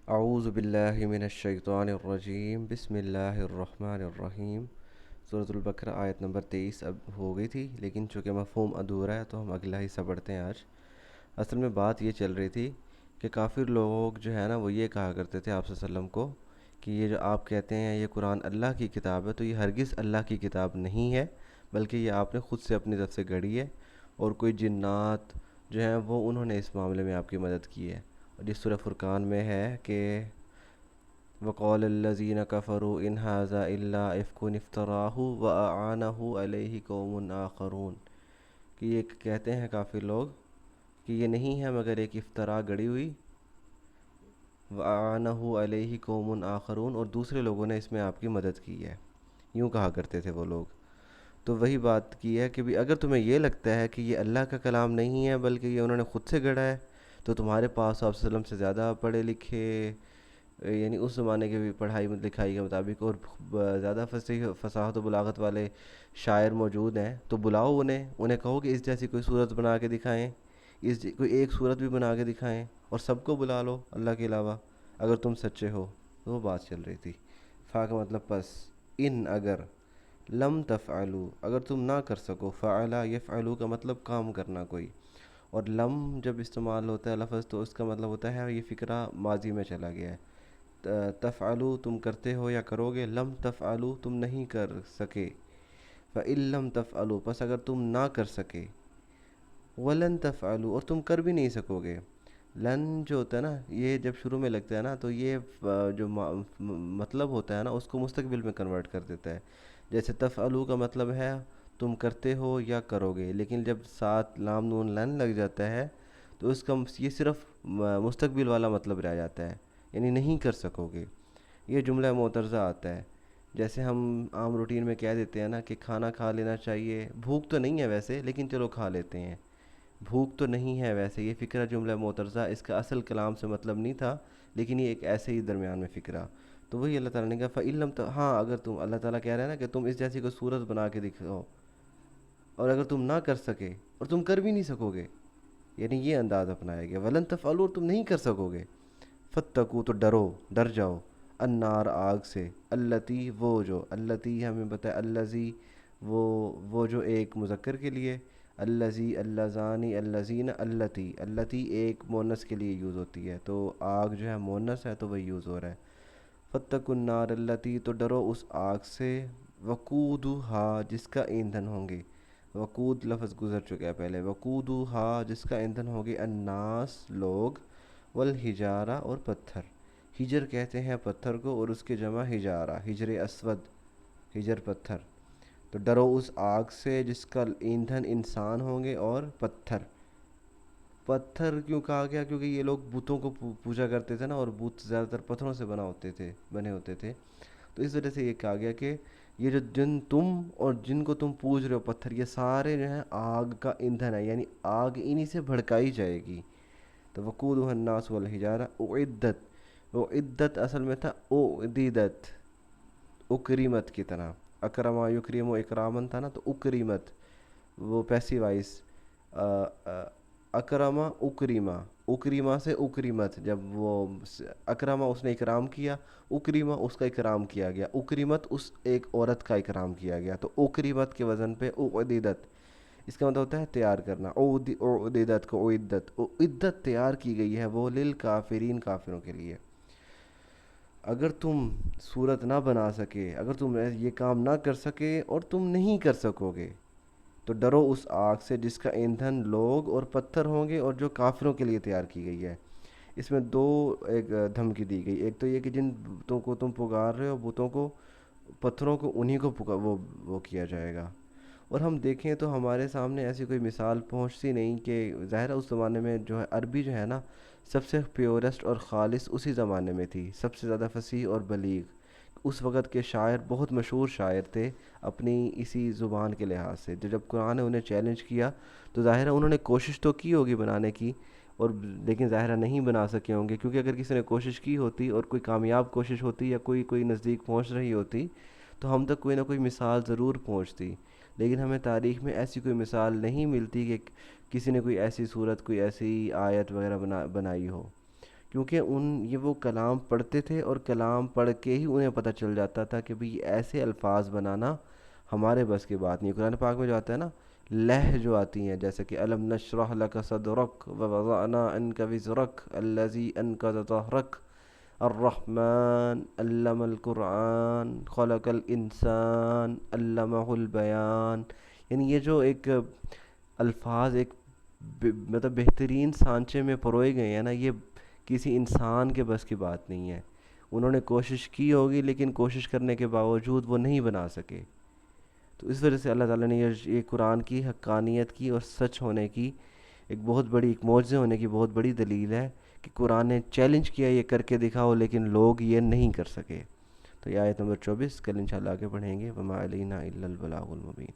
اعوذ باللہ من الشیطان الرجیم، بسم اللہ الرحمن الرحیم۔ سورۃ البقرہ آیت نمبر 23 اب ہو گئی تھی، لیکن چونکہ مفہوم ادھورا ہے تو ہم اگلا حصہ پڑھتے ہیں آج۔ اصل میں بات یہ چل رہی تھی کہ کافر لوگ جو ہے نا وہ یہ کہا کرتے تھے آپ صلی اللہ علیہ وسلم کو کہ یہ جو آپ کہتے ہیں یہ قرآن اللہ کی کتاب ہے، تو یہ ہرگز اللہ کی کتاب نہیں ہے، بلکہ یہ آپ نے خود سے اپنی طرف سے گھڑی ہے، اور کوئی جنات جو ہیں وہ انہوں نے اس معاملے میں آپ کی مدد کی ہے۔ اور جس سورہ فرقان میں ہے کہ وقال الذين كفروا ان هذا الا افك افتراه واعانه عليه قوم آخرون، کہ یہ کہتے ہیں کافر لوگ کہ یہ نہیں ہے مگر ایک افطرا گڑی ہوئی، وَأَعَانَهُ عَلَيْهِ قَوْمٌ آخَرُونَ، اور دوسرے لوگوں نے اس میں آپ کی مدد کی ہے، یوں کہا کرتے تھے وہ لوگ۔ تو وہی بات کی ہے کہ بھی اگر تمہیں یہ لگتا ہے کہ یہ اللہ کا کلام نہیں ہے بلکہ یہ انہوں نے خود سے گڑھا ہے، تو تمہارے پاس آپ صلی اللہ علیہ وسلم سے زیادہ پڑھے لکھے، یعنی اس زمانے کے بھی پڑھائی لکھائی کے مطابق اور زیادہ فصاحت و بلاغت والے شاعر موجود ہیں، تو بلاؤ انہیں کہو کہ اس جیسی کوئی صورت بنا کے دکھائیں، کوئی ایک صورت بھی بنا کے دکھائیں، اور سب کو بلا لو اللہ کے علاوہ اگر تم سچے ہو۔ تو وہ بات چل رہی تھی۔ فا کا مطلب پس، ان اگر، لم تفعلوا اگر تم نہ کر سکو، فعلا یفعلوا کا مطلب کام کرنا کوئی، اور لم جب استعمال ہوتا ہے لفظ تو اس کا مطلب ہوتا ہے یہ فقرہ ماضی میں چلا گیا ہے۔ تفعلوا تم کرتے ہو یا کرو گے، لم تفعلوا تم نہیں کر سکے، فَإِن لَّمْ تَفْعَلُوا پس اگر تم نہ کر سکے، وَلَن تَفْعَلُوا اور تم کر بھی نہیں سکو گے۔ لن جو ہوتا ہے نا یہ جب شروع میں لگتا ہے نا تو یہ جو مطلب ہوتا ہے نا اس کو مستقبل میں کنورٹ کر دیتا ہے۔ جیسے تفعلوا کا مطلب ہے تم کرتے ہو یا کرو گے، لیکن جب ساتھ لام نون لن لگ جاتا ہے تو اس کا یہ صرف مستقبل والا مطلب رہ جاتا ہے، یعنی نہیں کر سکو گے۔ یہ جملہ معترضہ آتا ہے، جیسے ہم عام روٹین میں کہہ دیتے ہیں نا کہ کھانا کھا لینا چاہیے، بھوک تو نہیں ہے ویسے لیکن چلو کھا لیتے ہیں، بھوک تو نہیں ہے ویسے، یہ فقرہ جملہ معترضہ اس کا اصل کلام سے مطلب نہیں تھا، لیکن یہ ایک ایسے ہی درمیان میں فقرہ۔ تو وہی اللہ تعالیٰ نے کہا فعلم، تو ہاں اگر تم، اللہ تعالیٰ کہہ رہے ہیں نا کہ تم اس جیسی کوئی صورت بنا کے دکھاؤ، اور اگر تم نہ کر سکے اور تم کر بھی نہیں سکو گے، یعنی یہ انداز اپنایا گیا، ولن تفعلوا اور تم نہیں کر سکو گے، فتقو تو ڈرو، ڈر جاؤ، النار آگ سے، التی وہ جو، التی ہمیں بتایا الذی وہ جو ایک مذکر کے لیے، الذی اللذانی اللذین التی، التی ایک مونس کے لیے یوز ہوتی ہے، تو آگ جو ہے مونس ہے تو وہی یوز ہو رہا ہے۔ فتقوا النار التی تو ڈرو اس آگ سے، وقودھا جس کا ایندھن ہوں گے، وقود لفظ گزر چکا ہے پہلے، وقودھا جس کا ایندھن ہوگے، الناس لوگ، والحجارہ اور پتھر، ہجر کہتے ہیں پتھر کو اور اس کے جمع ہجارہ، ہجر اسود، ہجر پتھر۔ تو ڈرو اس آگ سے جس کا ایندھن انسان ہوں گے اور پتھر۔ پتھر کیوں کہا گیا؟ کیونکہ یہ لوگ بتوں کو پوجا کرتے تھے نا، اور بت زیادہ تر پتھروں سے بنے ہوتے تھے، تو اس وجہ سے یہ کہا گیا کہ یہ جو جن تم اور جن کو تم پوج رہے ہو پتھر، یہ سارے جو ہیں آگ کا ایندھن ہے، یعنی آگ انہی سے بھڑکائی جائے گی۔ تو وقودها الناس والحجارہ اعدت، وہ عدت اصل میں تھا اعدیدت، اکریمت کی طرح، اکرما یکریم و اکرامن تھا نا، تو اکریمت وہ پیسیو وائس، اکرما اکریما، اکریما سے اکریمت، جب وہ اکرما اس نے اکرام کیا، اکریما اس کا اکرام کیا گیا، اکریمت اس ایک عورت کا اکرام کیا گیا، تو اکریمت کے وزن پہ اعدیدت، اس کا مطلب ہوتا ہے تیار کرنا، اعددت کو عدت تیار کی گئی ہے وہ للکافرین کافروں کے لیے۔ اگر تم صورت نہ بنا سکے، اگر تم یہ کام نہ کر سکے اور تم نہیں کر سکو گے، تو ڈرو اس آگ سے جس کا ایندھن لوگ اور پتھر ہوں گے اور جو کافروں کے لیے تیار کی گئی ہے۔ اس میں دو ایک دھمکی دی گئی، ایک تو یہ کہ جن بتوں کو تم پکار رہے ہو، بتوں کو، پتھروں کو، انہی کو وہ کیا جائے گا۔ اور ہم دیکھیں تو ہمارے سامنے ایسی کوئی مثال پہنچتی نہیں کہ ظاہر ہے اس زمانے میں جو ہے عربی جو ہے نا سب سے پیورسٹ اور خالص اسی زمانے میں تھی، سب سے زیادہ فصیح اور بلیغ۔ اس وقت کے شاعر بہت مشہور شاعر تھے اپنی اسی زبان کے لحاظ سے، جب قرآن نے انہیں چیلنج کیا تو ظاہر ہے انہوں نے کوشش تو کی ہوگی بنانے کی، اور لیکن ظاہر نہیں بنا سکے ہوں گے، کیونکہ اگر کسی نے کوشش کی ہوتی اور کوئی کامیاب کوشش ہوتی یا کوئی نزدیک پہنچ رہی ہوتی تو ہم تک کوئی نہ کوئی مثال ضرور پہنچتی، لیکن ہمیں تاریخ میں ایسی کوئی مثال نہیں ملتی کہ کسی نے کوئی ایسی صورت، کوئی ایسی آیت وغیرہ بنائی ہو، کیونکہ یہ وہ کلام پڑھتے تھے اور کلام پڑھ کے ہی انہیں پتہ چل جاتا تھا کہ بھئی ایسے الفاظ بنانا ہمارے بس کی بات نہیں. قرآن پاک میں جو آتا ہے نا لہ جو آتی ہیں جیسے کہ الم نشرح لک صدرک ووضعنا عنک وزرک الذی انقض ظہرک الرحمن علم القرآن خلق الانسان علمہ البیان. یعنی یہ جو ایک الفاظ ایک مطلب بہترین سانچے میں پروئے گئے ہیں نا, یہ کسی انسان کے بس کی بات نہیں ہے. انہوں نے کوشش کی ہوگی لیکن کوشش کرنے کے باوجود وہ نہیں بنا سکے. تو اس وجہ سے اللہ تعالیٰ نے یہ قرآن کی حقانیت کی اور سچ ہونے کی ایک بہت بڑی, ایک معجزے ہونے کی بہت بڑی دلیل ہے کہ قرآن نے چیلنج کیا یہ کر کے دکھاؤ, لیکن لوگ یہ نہیں کر سکے. تو یہ آیت نمبر 24 کل انشاءاللہ آگے پڑھیں گے. وما علینا الا البلاغ المبین.